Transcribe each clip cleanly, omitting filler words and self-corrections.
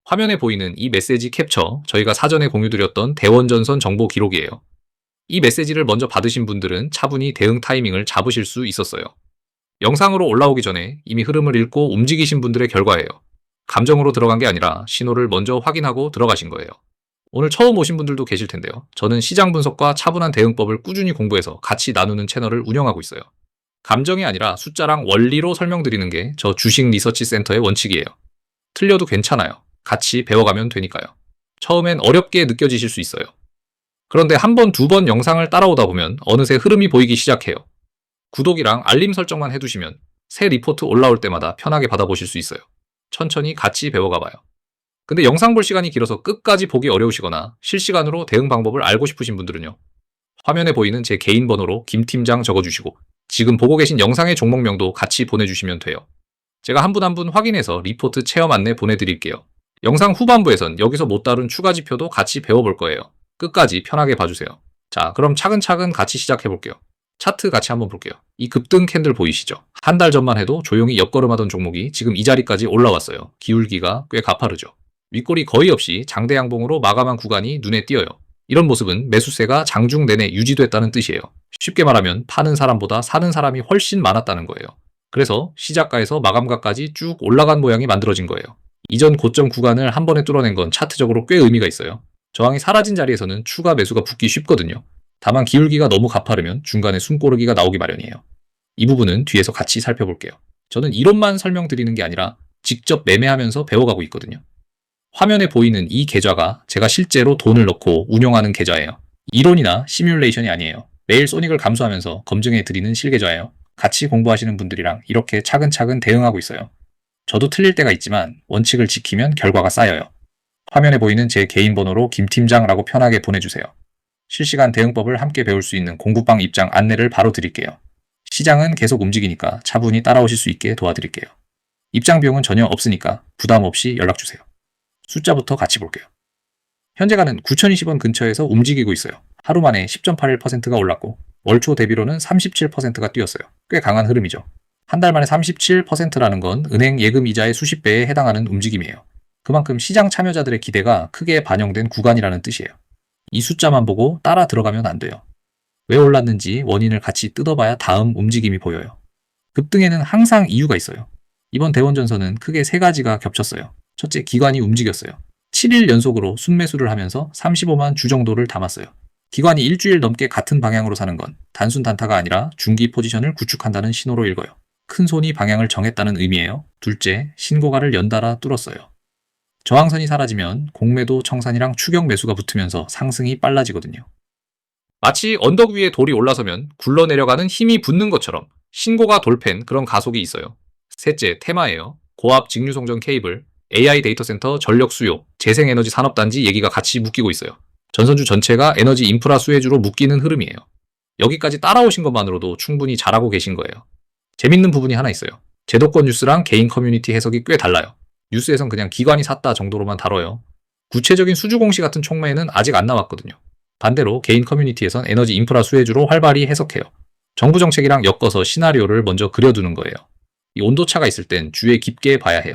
화면에 보이는 이 메시지 캡처, 저희가 사전에 공유드렸던 대원전선 정보 기록이에요. 이 메시지를 먼저 받으신 분들은 차분히 대응 타이밍을 잡으실 수 있었어요. 영상으로 올라오기 전에 이미 흐름을 읽고 움직이신 분들의 결과예요. 감정으로 들어간 게 아니라 신호를 먼저 확인하고 들어가신 거예요. 오늘 처음 오신 분들도 계실 텐데요. 저는 시장 분석과 차분한 대응법을 꾸준히 공부해서 같이 나누는 채널을 운영하고 있어요. 감정이 아니라 숫자랑 원리로 설명드리는 게 저 주식 리서치 센터의 원칙이에요. 틀려도 괜찮아요. 같이 배워가면 되니까요. 처음엔 어렵게 느껴지실 수 있어요. 그런데 한 번, 두 번 영상을 따라오다 보면 어느새 흐름이 보이기 시작해요. 구독이랑 알림 설정만 해두시면 새 리포트 올라올 때마다 편하게 받아보실 수 있어요. 천천히 같이 배워가봐요. 근데 영상 볼 시간이 길어서 끝까지 보기 어려우시거나 실시간으로 대응 방법을 알고 싶으신 분들은요. 화면에 보이는 제 개인 번호로 김팀장 적어주시고 지금 보고 계신 영상의 종목명도 같이 보내주시면 돼요. 제가 한 분 한 분 확인해서 리포트 체험 안내 보내드릴게요. 영상 후반부에선 여기서 못 다룬 추가 지표도 같이 배워볼 거예요. 끝까지 편하게 봐주세요. 자, 그럼 차근차근 같이 시작해볼게요. 차트 같이 한번 볼게요. 이 급등 캔들 보이시죠? 한 달 전만 해도 조용히 옆걸음하던 종목이 지금 이 자리까지 올라왔어요. 기울기가 꽤 가파르죠. 윗골이 거의 없이 장대 양봉으로 마감한 구간이 눈에 띄어요. 이런 모습은 매수세가 장중 내내 유지됐다는 뜻이에요. 쉽게 말하면 파는 사람보다 사는 사람이 훨씬 많았다는 거예요. 그래서 시작가에서 마감가까지 쭉 올라간 모양이 만들어진 거예요. 이전 고점 구간을 한 번에 뚫어낸 건 차트적으로 꽤 의미가 있어요. 저항이 사라진 자리에서는 추가 매수가 붙기 쉽거든요. 다만 기울기가 너무 가파르면 중간에 숨고르기가 나오기 마련이에요. 이 부분은 뒤에서 같이 살펴볼게요. 저는 이론만 설명드리는 게 아니라 직접 매매하면서 배워가고 있거든요. 화면에 보이는 이 계좌가 제가 실제로 돈을 넣고 운용하는 계좌예요. 이론이나 시뮬레이션이 아니에요. 매일 소닉을 감수하면서 검증해 드리는 실계좌예요. 같이 공부하시는 분들이랑 이렇게 차근차근 대응하고 있어요. 저도 틀릴 때가 있지만 원칙을 지키면 결과가 쌓여요. 화면에 보이는 제 개인 번호로 김팀장라고 편하게 보내주세요. 실시간 대응법을 함께 배울 수 있는 공부방 입장 안내를 바로 드릴게요. 시장은 계속 움직이니까 차분히 따라오실 수 있게 도와드릴게요. 입장 비용은 전혀 없으니까 부담 없이 연락주세요. 숫자부터 같이 볼게요. 현재가는 9,020원 근처에서 움직이고 있어요. 하루 만에 10.81%가 올랐고 월초 대비로는 37%가 뛰었어요. 꽤 강한 흐름이죠. 한 달 만에 37%라는 건 은행 예금 이자의 수십 배에 해당하는 움직임이에요. 그만큼 시장 참여자들의 기대가 크게 반영된 구간이라는 뜻이에요. 이 숫자만 보고 따라 들어가면 안 돼요. 왜 올랐는지 원인을 같이 뜯어봐야 다음 움직임이 보여요. 급등에는 항상 이유가 있어요. 이번 대원전선은 크게 세 가지가 겹쳤어요. 첫째, 기관이 움직였어요. 7일 연속으로 순매수를 하면서 35만 주 정도를 담았어요. 기관이 일주일 넘게 같은 방향으로 사는 건 단순 단타가 아니라 중기 포지션을 구축한다는 신호로 읽어요. 큰 손이 방향을 정했다는 의미예요. 둘째, 신고가를 연달아 뚫었어요. 저항선이 사라지면 공매도 청산이랑 추격 매수가 붙으면서 상승이 빨라지거든요. 마치 언덕 위에 돌이 올라서면 굴러내려가는 힘이 붙는 것처럼 신고가 돌팬 그런 가속이 있어요. 셋째, 테마예요. 고압 직류송전 케이블, AI 데이터 센터 전력 수요, 재생에너지 산업단지 얘기가 같이 묶이고 있어요. 전선주 전체가 에너지 인프라 수혜주로 묶이는 흐름이에요. 여기까지 따라오신 것만으로도 충분히 잘하고 계신 거예요. 재밌는 부분이 하나 있어요. 제도권 뉴스랑 개인 커뮤니티 해석이 꽤 달라요. 뉴스에선 그냥 기관이 샀다 정도로만 다뤄요. 구체적인 수주 공시 같은 촉매는 아직 안 나왔거든요. 반대로 개인 커뮤니티에선 에너지 인프라 수혜주로 활발히 해석해요. 정부 정책이랑 엮어서 시나리오를 먼저 그려두는 거예요. 이 온도차가 있을 땐 주에 깊게 봐야 해요.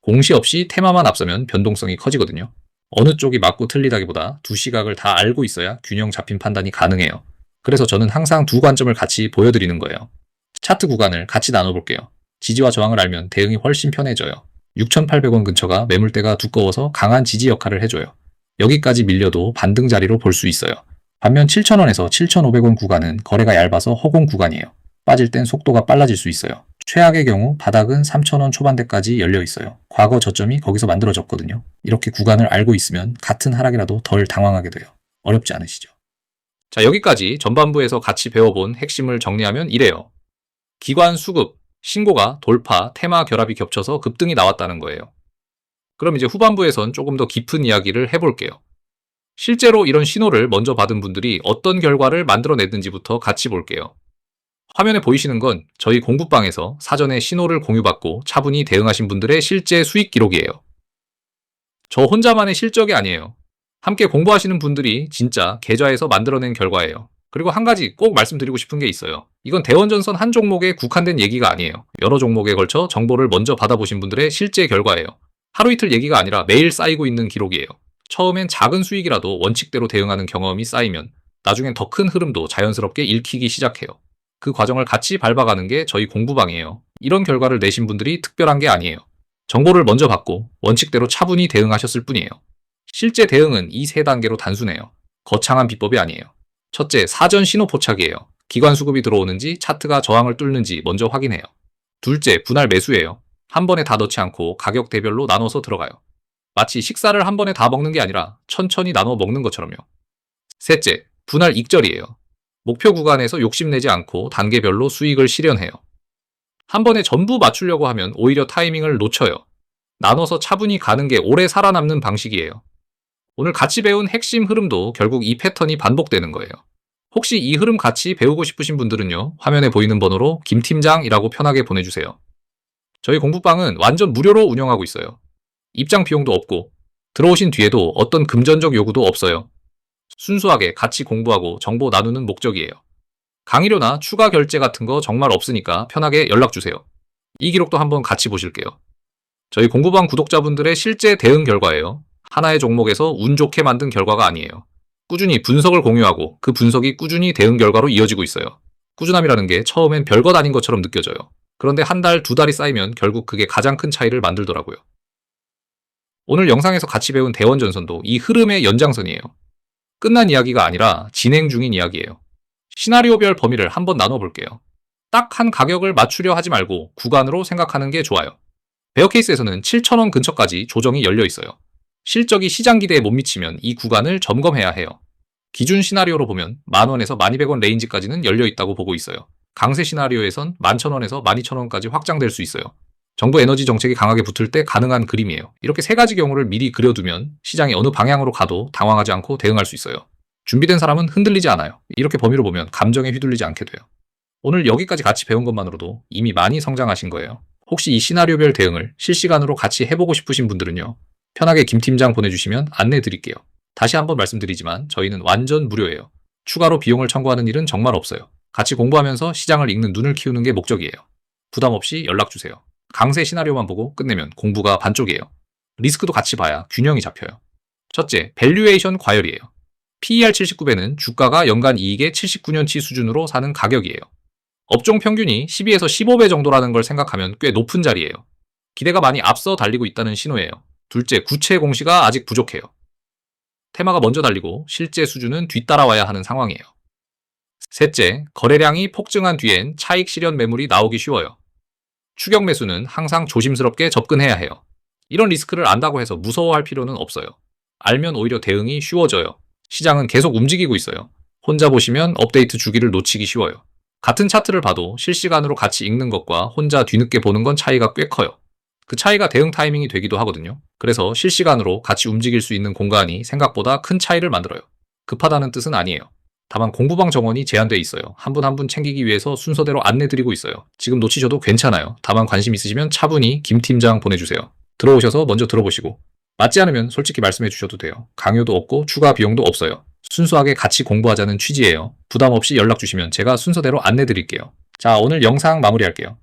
공시 없이 테마만 앞서면 변동성이 커지거든요. 어느 쪽이 맞고 틀리다기보다 두 시각을 다 알고 있어야 균형 잡힌 판단이 가능해요. 그래서 저는 항상 두 관점을 같이 보여드리는 거예요. 차트 구간을 같이 나눠볼게요. 지지와 저항을 알면 대응이 훨씬 편해져요. 6,800원 근처가 매물대가 두꺼워서 강한 지지 역할을 해줘요. 여기까지 밀려도 반등 자리로 볼 수 있어요. 반면 7,000원에서 7,500원 구간은 거래가 얇아서 허공 구간이에요. 빠질 땐 속도가 빨라질 수 있어요. 최악의 경우 바닥은 3,000원 초반대까지 열려 있어요. 과거 저점이 거기서 만들어졌거든요. 이렇게 구간을 알고 있으면 같은 하락이라도 덜 당황하게 돼요. 어렵지 않으시죠? 자, 여기까지 전반부에서 같이 배워본 핵심을 정리하면 이래요. 기관 수급, 신고가 돌파, 테마 결합이 겹쳐서 급등이 나왔다는 거예요. 그럼 이제 후반부에선 조금 더 깊은 이야기를 해볼게요. 실제로 이런 신호를 먼저 받은 분들이 어떤 결과를 만들어냈는지부터 같이 볼게요. 화면에 보이시는 건 저희 공부방에서 사전에 신호를 공유받고 차분히 대응하신 분들의 실제 수익 기록이에요. 저 혼자만의 실적이 아니에요. 함께 공부하시는 분들이 진짜 계좌에서 만들어낸 결과예요. 그리고 한 가지 꼭 말씀드리고 싶은 게 있어요. 이건 대원전선 한 종목에 국한된 얘기가 아니에요. 여러 종목에 걸쳐 정보를 먼저 받아보신 분들의 실제 결과예요. 하루 이틀 얘기가 아니라 매일 쌓이고 있는 기록이에요. 처음엔 작은 수익이라도 원칙대로 대응하는 경험이 쌓이면 나중엔 더 큰 흐름도 자연스럽게 읽히기 시작해요. 그 과정을 같이 밟아가는 게 저희 공부방이에요. 이런 결과를 내신 분들이 특별한 게 아니에요. 정보를 먼저 받고 원칙대로 차분히 대응하셨을 뿐이에요. 실제 대응은 이 세 단계로 단순해요. 거창한 비법이 아니에요. 첫째, 사전 신호 포착이에요. 기관 수급이 들어오는지 차트가 저항을 뚫는지 먼저 확인해요. 둘째, 분할 매수예요. 한 번에 다 넣지 않고 가격 대별로 나눠서 들어가요. 마치 식사를 한 번에 다 먹는 게 아니라 천천히 나눠 먹는 것처럼요. 셋째, 분할 익절이에요. 목표 구간에서 욕심내지 않고 단계별로 수익을 실현해요. 한 번에 전부 맞추려고 하면 오히려 타이밍을 놓쳐요. 나눠서 차분히 가는 게 오래 살아남는 방식이에요. 오늘 같이 배운 핵심 흐름도 결국 이 패턴이 반복되는 거예요. 혹시 이 흐름 같이 배우고 싶으신 분들은요, 화면에 보이는 번호로 김팀장이라고 편하게 보내주세요. 저희 공부방은 완전 무료로 운영하고 있어요. 입장 비용도 없고 들어오신 뒤에도 어떤 금전적 요구도 없어요. 순수하게 같이 공부하고 정보 나누는 목적이에요. 강의료나 추가 결제 같은 거 정말 없으니까 편하게 연락주세요. 이 기록도 한번 같이 보실게요. 저희 공부방 구독자분들의 실제 대응 결과예요. 하나의 종목에서 운 좋게 만든 결과가 아니에요. 꾸준히 분석을 공유하고 그 분석이 꾸준히 대응 결과로 이어지고 있어요. 꾸준함이라는 게 처음엔 별것 아닌 것처럼 느껴져요. 그런데 한 달, 두 달이 쌓이면 결국 그게 가장 큰 차이를 만들더라고요. 오늘 영상에서 같이 배운 대원전선도 이 흐름의 연장선이에요. 끝난 이야기가 아니라 진행 중인 이야기예요. 시나리오별 범위를 한번 나눠볼게요. 딱 한 가격을 맞추려 하지 말고 구간으로 생각하는 게 좋아요. 베어 케이스에서는 7,000원 근처까지 조정이 열려 있어요. 실적이 시장 기대에 못 미치면 이 구간을 점검해야 해요. 기준 시나리오로 보면 10,000원에서 12,000원 레인지까지는 열려 있다고 보고 있어요. 강세 시나리오에선 11,000원에서 12,000원까지 확장될 수 있어요. 정부 에너지 정책이 강하게 붙을 때 가능한 그림이에요. 이렇게 세 가지 경우를 미리 그려두면 시장이 어느 방향으로 가도 당황하지 않고 대응할 수 있어요. 준비된 사람은 흔들리지 않아요. 이렇게 범위로 보면 감정에 휘둘리지 않게 돼요. 오늘 여기까지 같이 배운 것만으로도 이미 많이 성장하신 거예요. 혹시 이 시나리오별 대응을 실시간으로 같이 해보고 싶으신 분들은요, 편하게 김팀장 보내주시면 안내 드릴게요. 다시 한번 말씀드리지만 저희는 완전 무료예요. 추가로 비용을 청구하는 일은 정말 없어요. 같이 공부하면서 시장을 읽는 눈을 키우는 게 목적이에요. 부담 없이 연락주세요. 강세 시나리오만 보고 끝내면 공부가 반쪽이에요. 리스크도 같이 봐야 균형이 잡혀요. 첫째, 밸류에이션 과열이에요. PER 79배는 주가가 연간 이익의 79년치 수준으로 사는 가격이에요. 업종 평균이 12에서 15배 정도라는 걸 생각하면 꽤 높은 자리예요. 기대가 많이 앞서 달리고 있다는 신호예요. 둘째, 구체 공시가 아직 부족해요. 테마가 먼저 달리고 실제 수준은 뒤따라와야 하는 상황이에요. 셋째, 거래량이 폭증한 뒤엔 차익 실현 매물이 나오기 쉬워요. 추격 매수는 항상 조심스럽게 접근해야 해요. 이런 리스크를 안다고 해서 무서워할 필요는 없어요. 알면 오히려 대응이 쉬워져요. 시장은 계속 움직이고 있어요. 혼자 보시면 업데이트 주기를 놓치기 쉬워요. 같은 차트를 봐도 실시간으로 같이 읽는 것과 혼자 뒤늦게 보는 건 차이가 꽤 커요. 그 차이가 대응 타이밍이 되기도 하거든요. 그래서 실시간으로 같이 움직일 수 있는 공간이 생각보다 큰 차이를 만들어요. 급하다는 뜻은 아니에요. 다만 공부방 정원이 제한돼 있어요. 한 분 한 분 챙기기 위해서 순서대로 안내드리고 있어요. 지금 놓치셔도 괜찮아요. 다만 관심 있으시면 차분히 김팀장 보내주세요. 들어오셔서 먼저 들어보시고 맞지 않으면 솔직히 말씀해 주셔도 돼요. 강요도 없고 추가 비용도 없어요. 순수하게 같이 공부하자는 취지예요. 부담 없이 연락 주시면 제가 순서대로 안내드릴게요. 자, 오늘 영상 마무리할게요.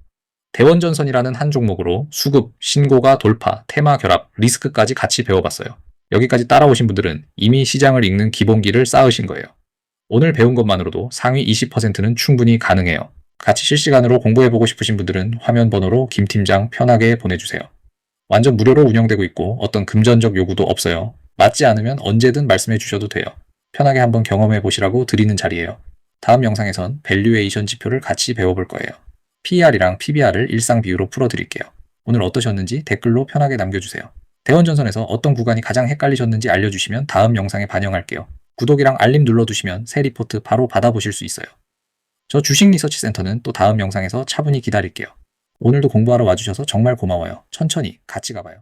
대원전선이라는 한 종목으로 수급, 신고가 돌파, 테마 결합, 리스크까지 같이 배워봤어요. 여기까지 따라오신 분들은 이미 시장을 읽는 기본기를 쌓으신 거예요. 오늘 배운 것만으로도 상위 20%는 충분히 가능해요. 같이 실시간으로 공부해보고 싶으신 분들은 화면 번호로 김팀장 편하게 보내주세요. 완전 무료로 운영되고 있고 어떤 금전적 요구도 없어요. 맞지 않으면 언제든 말씀해 주셔도 돼요. 편하게 한번 경험해 보시라고 드리는 자리예요. 다음 영상에선 밸류에이션 지표를 같이 배워볼 거예요. PER이랑 PBR을 일상 비유로 풀어드릴게요. 오늘 어떠셨는지 댓글로 편하게 남겨주세요. 대원전선에서 어떤 구간이 가장 헷갈리셨는지 알려주시면 다음 영상에 반영할게요. 구독이랑 알림 눌러두시면 새 리포트 바로 받아보실 수 있어요. 저 주식 리서치 센터는 또 다음 영상에서 차분히 기다릴게요. 오늘도 공부하러 와주셔서 정말 고마워요. 천천히 같이 가봐요.